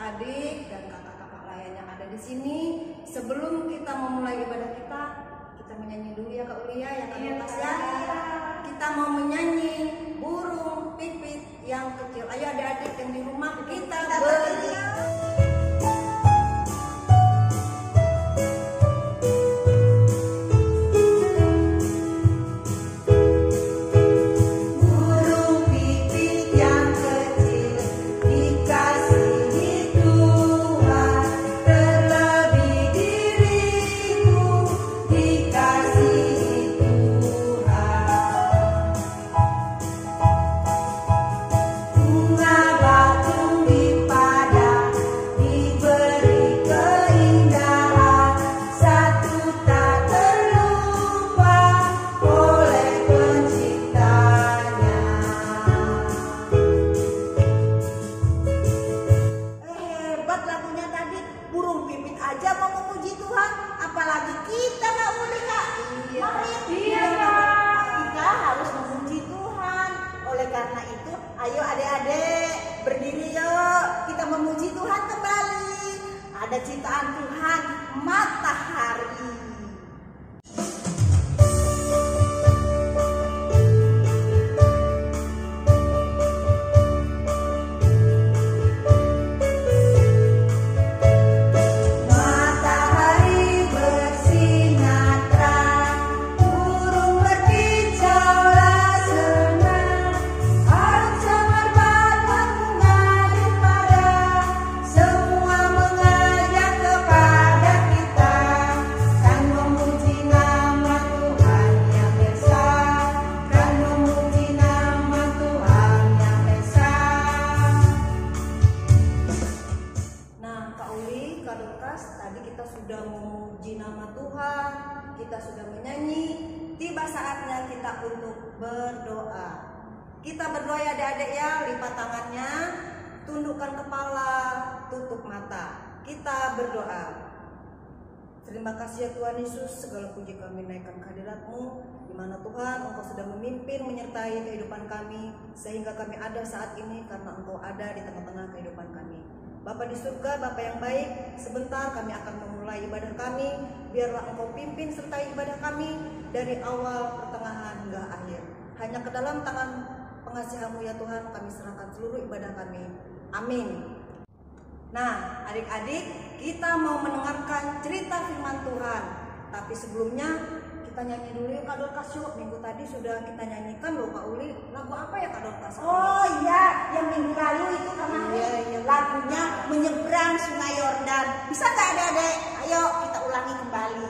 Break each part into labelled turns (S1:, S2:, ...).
S1: adik-adik dan kakak-kakak layan yang ada di sini, sebelum kita memulai ibadah kita menyanyi dulu ya Kak Ulia ya Kak Lukas ya. Kita mau menyanyi burung pipit yang kecil. Ayo adik-adik yang di rumah kita bernyanyi.
S2: Karena itu, ayo adik-adik berdiri yuk, kita memuji Tuhan kembali. Ada ciptaan Tuhan, matahari.
S1: Tadi kita sudah memuji nama Tuhan, kita sudah menyanyi. Tiba saatnya kita untuk berdoa. Kita berdoa ya adik-adik ya, lipat tangannya, tundukkan kepala, tutup mata. Kita berdoa. Terima kasih ya Tuhan Yesus, segala puji kami naikkan kehadirat-Mu, di mana Tuhan Engkau sudah memimpin menyertai kehidupan kami, sehingga kami ada saat ini karena Engkau ada di tengah-tengah kehidupan kami. Bapa di surga, Bapa yang baik, sebentar kami akan memulai ibadah kami. Biarlah Engkau pimpin sertai ibadah kami dari awal, pertengahan hingga akhir. Hanya ke dalam tangan pengasihan-Mu ya Tuhan, kami serahkan seluruh ibadah kami. Amin. Nah, adik-adik, kita mau mendengarkan cerita firman Tuhan. Tapi sebelumnya kita nyanyi dulu ya Kak Dorcas yuk. Minggu tadi sudah kita nyanyikan loh Kak Uli. Lagu apa ya Kak Dorcas?
S2: Oh iya, yang minggu lalu itu kemarin lagunya Menyeberang Sungai Yordan. Bisa nggak adik-adik? Ayo kita ulangi kembali.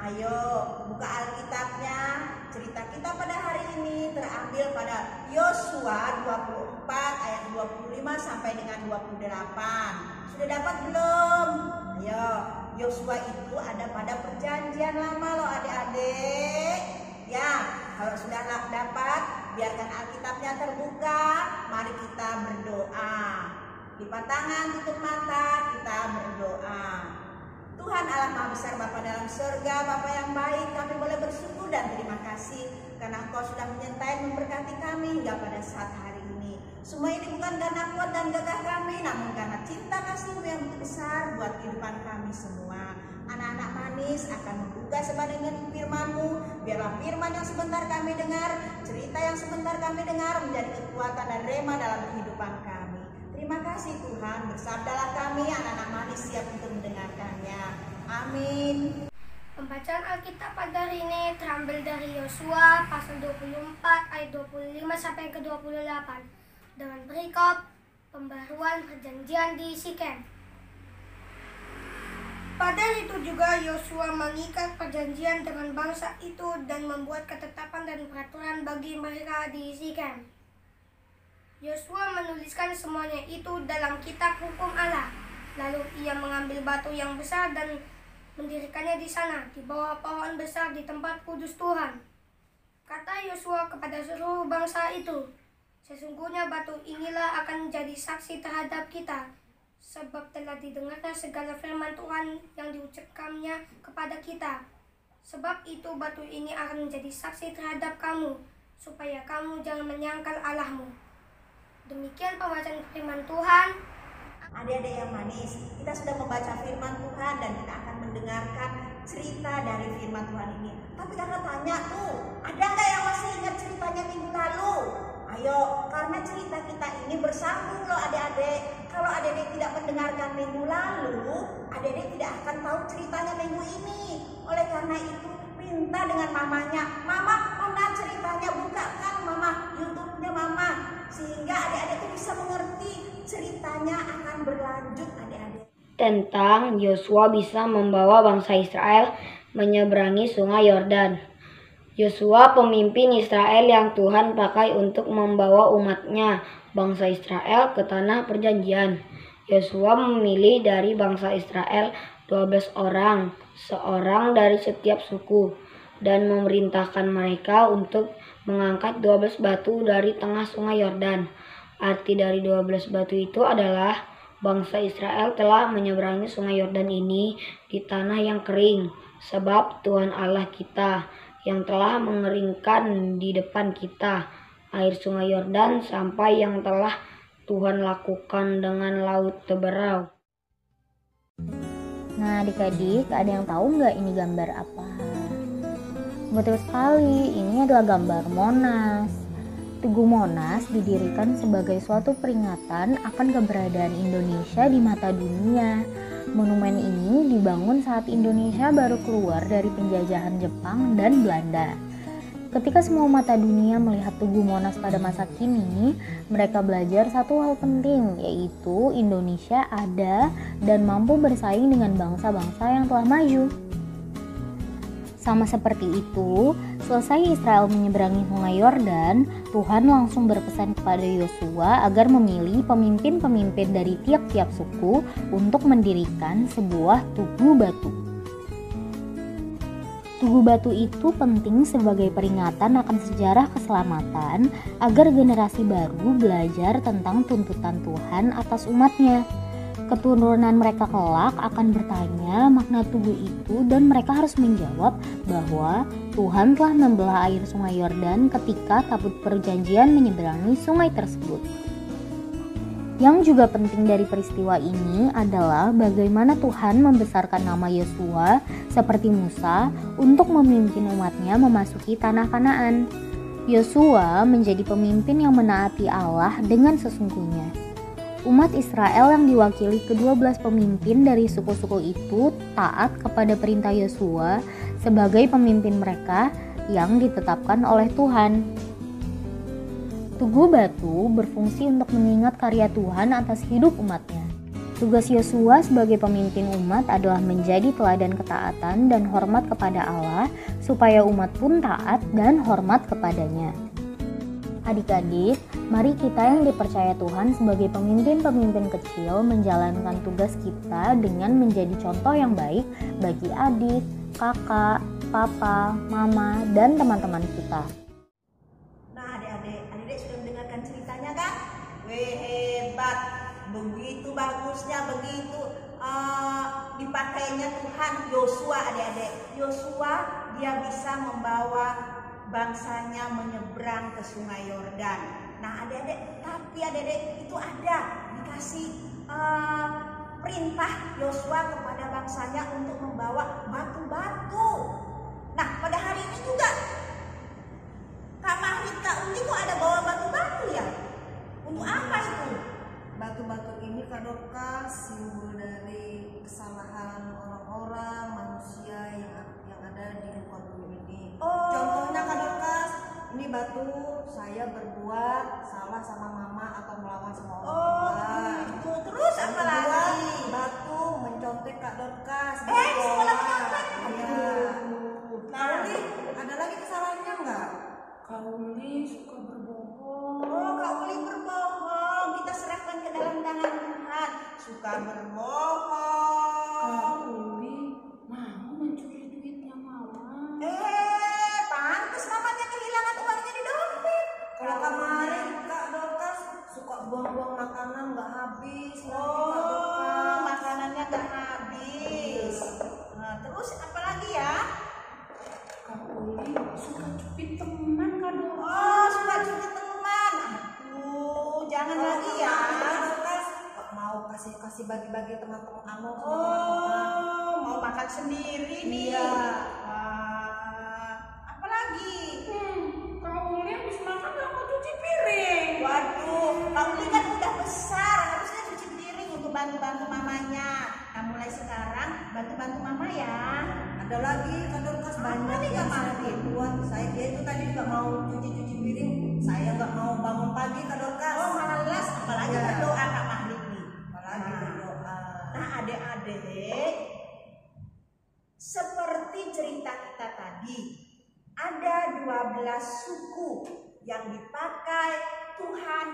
S2: Ayo buka Alkitabnya. Cerita kita pada hari ini terambil pada Yosua 24 ayat 25 sampai dengan 28. Sudah dapat belum? Ayo, Yosua itu ada pada perjanjian lama loh adik-adik. Ya, kalau sudah dapat, biarkan Alkitabnya terbuka. Mari kita berdoa. Lipat tangan, tutup mata, kita berdoa. Tuhan Allah Maha Besar, Bapa dalam surga, Bapa yang baik, kami boleh bersyukur dan terima kasih karena Engkau sudah menyertai memberkati kami hingga pada saat hari ini. Semua ini bukan karena kuat dan gagah kami, namun karena cinta kasih-Mu yang begitu besar buat kehidupan kami semua. Anak-anak manis akan membuka sebanding dengan firman-Mu. Biarlah firman yang sebentar kami dengar, cerita yang sebentar kami dengar menjadi kekuatan dan rema dalam kehidupan kami. Terima kasih Tuhan, bersabdalah kami anak-anak manis siap untuk mendengarkannya. Amin.
S3: Pembacaan Alkitab pada hari ini terambil dari Yosua pasal 24 ayat 25 sampai ke 28. dengan perikop pembaruan perjanjian di Sikem. Pada itu juga Yosua mengikat perjanjian dengan bangsa itu dan membuat ketetapan dan peraturan bagi mereka di Sikem. Yosua menuliskan semuanya itu dalam kitab hukum Allah. Lalu ia mengambil batu yang besar dan mendirikannya di sana, di bawah pohon besar di tempat kudus Tuhan. Kata Yosua kepada seluruh bangsa itu, "Sesungguhnya batu inilah akan menjadi saksi terhadap kita, sebab telah didengarnya segala firman Tuhan yang diucapkannya kepada kita. Sebab itu batu ini akan menjadi saksi terhadap kamu, supaya kamu jangan menyangkal Allahmu." Demikian pembacaan firman Tuhan.
S2: Adik-adik yang manis, kita sudah membaca firman Tuhan dan kita akan mendengarkan cerita dari firman Tuhan ini. Tapi kakak tanya tuh, ada nggak yang masih ingat ceritanya minggu lalu? Ayo, karena cerita kita ini bersambung loh adik-adik. Kalau adik-adik tidak mendengarkan minggu lalu, adik-adik tidak akan tahu ceritanya minggu ini. Oleh karena itu, minta dengan mamanya, "Mama, mana ceritanya? Bukakan Mama YouTube-nya Mama." Sehingga adik-adik itu bisa mengerti ceritanya akan berlanjut adik-adik.
S4: Tentang Yosua bisa membawa bangsa Israel menyeberangi sungai Yordan. Yosua pemimpin Israel yang Tuhan pakai untuk membawa umatnya, bangsa Israel, ke tanah perjanjian. Yosua memilih dari bangsa Israel 12 orang, seorang dari setiap suku, dan memerintahkan mereka untuk mengangkat 12 batu dari tengah sungai Yordan. Arti dari 12 batu itu adalah bangsa Israel telah menyeberangi sungai Yordan ini di tanah yang kering, sebab Tuhan Allah kita yang telah mengeringkan di depan kita air sungai Yordan sampai yang telah Tuhan lakukan dengan laut Teberau.
S5: Nah adik-adik, ada yang tahu nggak ini gambar apa? Betul sekali, ini adalah gambar Monas. Tugu Monas didirikan sebagai suatu peringatan akan keberadaan Indonesia di mata dunia. Monumen ini dibangun saat Indonesia baru keluar dari penjajahan Jepang dan Belanda. Ketika semua mata dunia melihat Tugu Monas pada masa kini, mereka belajar satu hal penting, yaitu Indonesia ada dan mampu bersaing dengan bangsa-bangsa yang telah maju. Sama seperti itu, selesai Israel menyeberangi sungai Yordan, Tuhan langsung berpesan kepada Yosua agar memilih pemimpin-pemimpin dari tiap-tiap suku untuk mendirikan sebuah tugu batu. Tugu batu itu penting sebagai peringatan akan sejarah keselamatan agar generasi baru belajar tentang tuntutan Tuhan atas umatnya. Keturunan mereka kelak akan bertanya makna tugu itu dan mereka harus menjawab bahwa Tuhan telah membelah air sungai Yordan ketika tabut perjanjian menyeberangi sungai tersebut. Yang juga penting dari peristiwa ini adalah bagaimana Tuhan membesarkan nama Yosua seperti Musa untuk memimpin umatnya memasuki tanah Kanaan. Yosua menjadi pemimpin yang menaati Allah dengan sesungguhnya. Umat Israel yang diwakili ke-12 pemimpin dari suku-suku itu taat kepada perintah Yosua sebagai pemimpin mereka yang ditetapkan oleh Tuhan. Tugu batu berfungsi untuk mengingat karya Tuhan atas hidup umatnya. Tugas Yosua sebagai pemimpin umat adalah menjadi teladan ketaatan dan hormat kepada Allah supaya umat pun taat dan hormat kepadanya. Adik-adik, mari kita yang dipercaya Tuhan sebagai pemimpin-pemimpin kecil menjalankan tugas kita dengan menjadi contoh yang baik bagi adik, kakak, papa, mama, dan teman-teman kita.
S2: Nah adik-adik sudah mendengarkan ceritanya kan? Weh, hebat, begitu bagusnya, begitu dipakainya Tuhan Yosua adik-adik. Yosua dia bisa membawa bangsanya menyeberang ke sungai Yordan. Nah adik-adik, tapi adik-adik itu ada dikasih perintah Yosua kepada bangsanya untuk membawa batu-batu. Nah pada hari ini juga Kak Mahrit, Kak Uni kok ada bawa batu-batu ya? Untuk apa itu?
S1: Batu-batu ini Kak Dorka simbol dari kesalahan orang-orang manusia yang ada di muka bumi ini. Contohnya Kak Dorka, ini batu saya berbuat salah sama mama mama atau melawan sama orang
S2: Oh
S1: tua.
S2: gitu. Terus
S1: Yang
S2: apa
S1: kedua,
S2: lagi?
S1: batu mencontek Kak Dorcas di
S2: Sekolah
S1: sekolah.
S2: mencontek.
S1: Iya.
S2: Nah,
S1: Kauli, ada lagi kesalahannya nggak?
S6: Kauli suka berbohong.
S2: oh Kak Uli berbohong. Kita serahkan ke dalam tangan Tuhan. Suka berbohong.
S6: Kauli mau mencuri duitnya mama.
S2: Pantes mamanya kehilangan uangnya di dompet.
S1: Kalau kemarin Kak Dorcas suka buang-buang makanan nggak habis. Nanti Kak Dorcas.
S2: Makanannya gak habis. Nah, terus apa lagi ya?
S6: Kauli suka cupit teman kado.
S2: Oh, suka curi teman. Aduh, jangan
S1: Kalau
S2: lagi ya.
S1: Kak Dorcas nggak mau kasih bagi-bagi teman-teman Anu sama teman-teman.
S2: Oh, mau makan sendiri nih.
S1: Iya.
S2: Wah, apa lagi?
S6: Kauli habis makan gak mau cuci piring.
S2: Waduh, Kak Uli kan udah besar, harusnya cuci piring untuk bantu-bantu mamanya. Nah, mulai sekarang bantu-bantu mama ya.
S1: Ada lagi Kak Dorcas
S2: Apa
S1: banyak
S2: nih,
S1: yang
S2: Kak
S1: saya
S2: Martin?
S1: perempuan. Saya dia itu tadi nggak mau cuci piring. Saya nggak mau bangun pagi Kak Dorcas.
S2: Oh, malas, apalagi
S1: Iya.
S2: berdoa Kak Mahlit nih.
S1: Apalagi berdoa.
S2: Nah, adik-adik, seperti cerita kita tadi, ada 12 suku yang dipakai Tuhan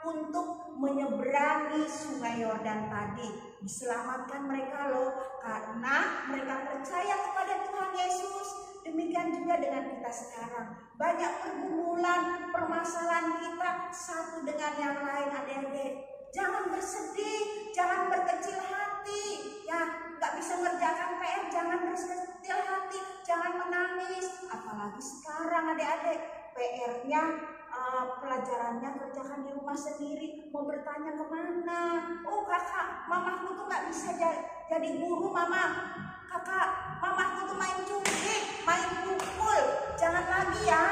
S2: untuk menyeberangi sungai Yordan tadi. Diselamatkan mereka loh, karena mereka percaya kepada Tuhan Yesus. Demikian juga dengan kita sekarang. Banyak pergumulan, permasalahan kita satu dengan yang lain, adik-adik. Jangan bersedih, jangan berkecil hati. Ya, nggak bisa mengerjakan PR, jangan berkecil hati, jangan menangis. Apalagi sekarang adik-adik, PR-nya, pelajarannya kerjakan di rumah sendiri. Mau bertanya kemana? Oh kakak, mamaku tuh nggak bisa jadi guru mama. Kakak, mamaku tuh main cubit, main pukul. Jangan lagi ya.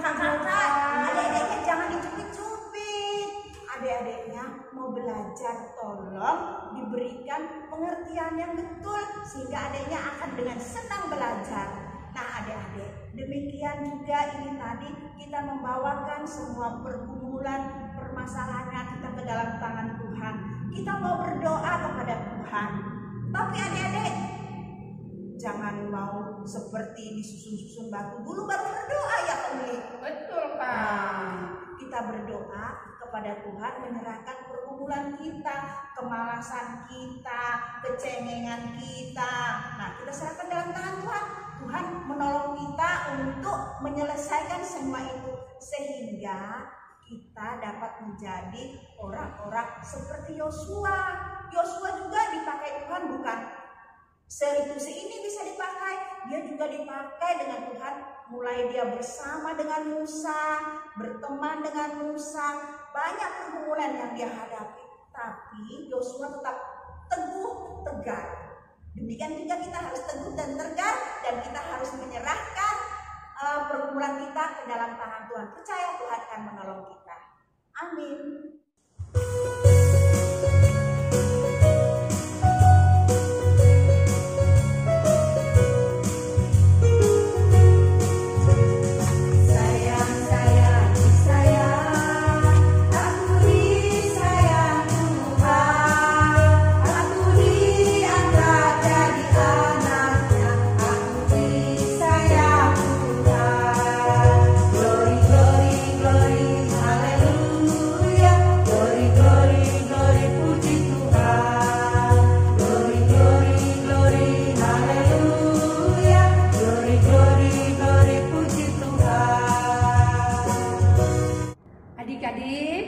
S2: Kakak, adik-adiknya jangan dicubit-cubit. Adik-adiknya mau belajar, tolong diberikan pengertian yang betul sehingga adiknya akan dengan senang belajar. Nah adik-adik, demikian juga ini tadi kita membawakan semua pergumulan, permasalahannya kita ke dalam tangan Tuhan. Kita mau berdoa kepada Tuhan. Tapi adik-adik, jangan mau seperti disusun-susun batu dulu baru berdoa ya Umi.
S6: Betul Kak.
S2: Nah, kita berdoa kepada Tuhan, menyerahkan pergumulan kita, kemalasan kita, kecengengan kita. Nah, kita serahkan dalam tangan Tuhan. Tuhan menolong kita untuk menyelesaikan semua itu sehingga kita dapat menjadi orang-orang seperti Yosua. Yosua juga dipakai Tuhan, bukan ini bisa dipakai, dia juga dipakai dengan Tuhan. Mulai dia bersama dengan Musa, berteman dengan Musa, banyak pergumulan yang dia hadapi, tapi Yosua tetap teguh, tegar. Demikian juga kita harus teguh dan tegar, dan kita harus menyerahkan pergumulan kita ke dalam tangan Tuhan. Percaya Tuhan akan menolong kita. Amin.
S6: Adik-adik,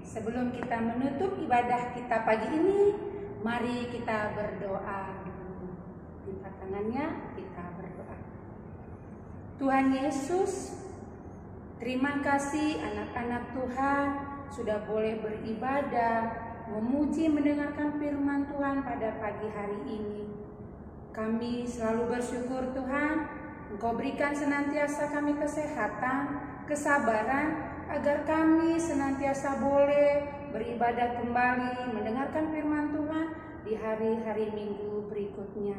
S6: sebelum kita menutup ibadah kita pagi ini, mari kita berdoa dulu. Lipat tangannya, kita berdoa. Tuhan Yesus, terima kasih anak-anak Tuhan sudah boleh beribadah, memuji, mendengarkan firman Tuhan pada pagi hari ini. Kami selalu bersyukur Tuhan, Engkau berikan senantiasa kami kesehatan, kesabaran, agar kami senantiasa boleh beribadah kembali, mendengarkan firman Tuhan di hari-hari minggu berikutnya.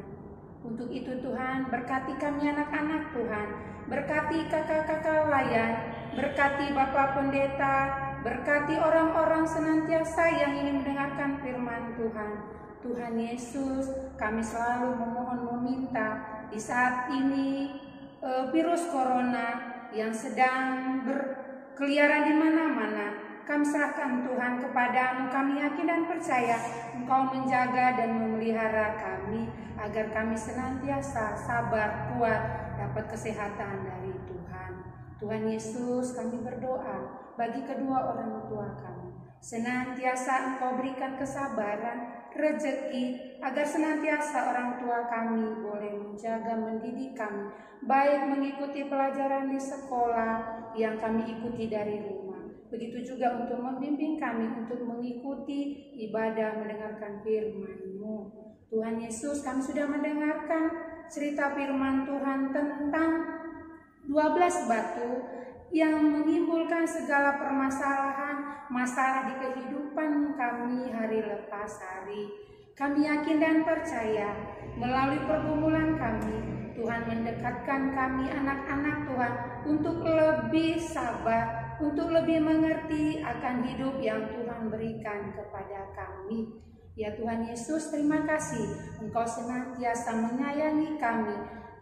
S6: Untuk itu Tuhan, berkati kami anak-anak Tuhan, berkati kakak-kakak layan, berkati Bapak Pendeta, berkati orang-orang senantiasa yang ingin mendengarkan firman Tuhan. Tuhan Yesus, kami selalu memohon meminta di saat ini virus corona yang sedang berkeliaran di mana-mana, kami serahkan Tuhan kepadamu. Kami yakin dan percaya Engkau menjaga dan memelihara kami agar kami senantiasa sabar, kuat, dapat kesehatan dari Tuhan. Tuhan Yesus, kami berdoa bagi kedua orang tua kami. Senantiasa Engkau berikan kesabaran, rezeki, agar senantiasa orang tua kami boleh menjaga mendidik kami, baik mengikuti pelajaran di sekolah yang kami ikuti dari rumah. Begitu juga untuk membimbing kami untuk mengikuti ibadah mendengarkan firman-Mu. Tuhan Yesus, kami sudah mendengarkan cerita firman Tuhan tentang 12 batu yang menimbulkan segala permasalahan, masalah di kehidupan kami hari lepas hari. Kami yakin dan percaya melalui pergumulan kami, Tuhan mendekatkan kami anak-anak Tuhan untuk lebih sabar, untuk lebih mengerti akan hidup yang Tuhan berikan kepada kami. Ya Tuhan Yesus, terima kasih Engkau senantiasa menyayangi kami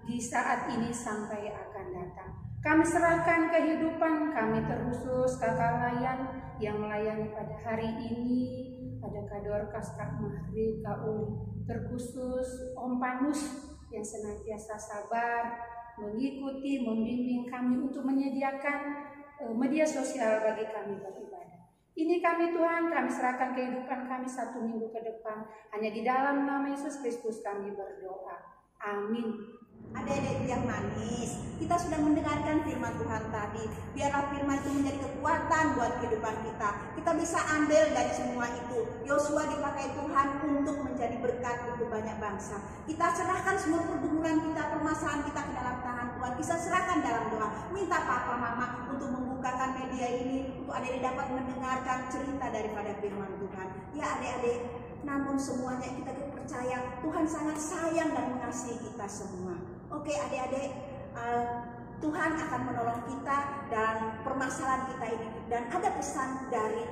S6: di saat ini sampai akan datang. Kami serahkan kehidupan kami terkhusus Kakak Layan yang melayani pada hari ini, ada Kak Dorcas, Kak Mahri, Kak Uli, terkhusus Om Panus yang senantiasa sabar mengikuti, membimbing kami untuk menyediakan media sosial bagi kami beribadah. Ini kami Tuhan, kami serahkan kehidupan kami 1 minggu ke depan. Hanya di dalam nama Yesus Kristus kami berdoa. Amin.
S2: Adik-adik yang manis, kita sudah mendengarkan firman Tuhan tadi. Biarlah firman itu menjadi kekuatan buat kehidupan kita. Kita bisa ambil dari semua itu. Yosua dipakai Tuhan untuk menjadi berkat untuk banyak bangsa. Kita serahkan semua pergumulan kita, permasalahan kita ke dalam tangan Tuhan. Kita serahkan dalam doa. Minta papa mama untuk membukakan media ini, untuk adik-adik dapat mendengarkan cerita daripada firman Tuhan. Ya adik-adik, namun semuanya kita percaya Tuhan sangat sayang dan mengasihi kita semua. Oke adik-adik, Tuhan akan menolong kita dan permasalahan kita ini. Dan ada pesan dari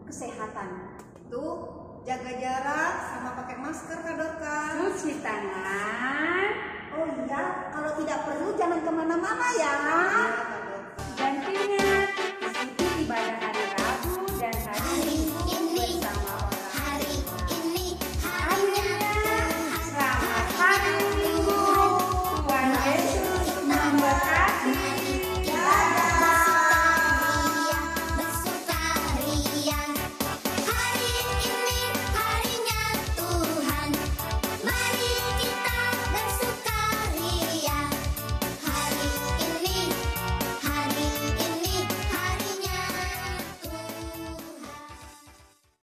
S2: kesehatan.
S1: Tuh, jaga jarak sama pakai masker, Kak Dorcas.
S6: Cuci tangan.
S2: Oh iya, kalau tidak perlu jangan kemana-mana ya.
S1: Ya,